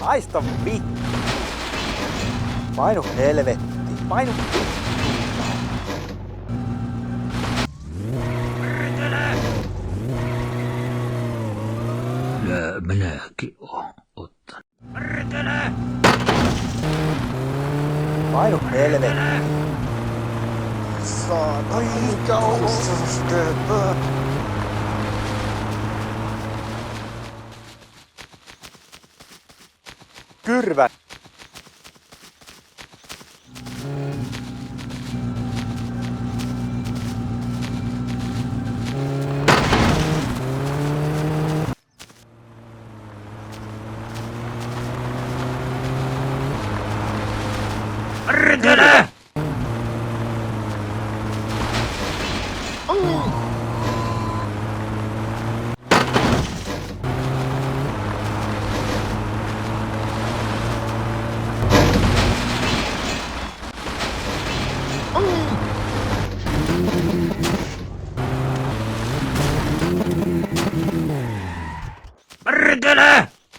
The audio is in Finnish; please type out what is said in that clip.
Haista vittu. Painu helvetti. Painu vittu. Minäkin oon ottanut. Painu helvetti. Saatana, mikä on se? Kyrvä. Perkele!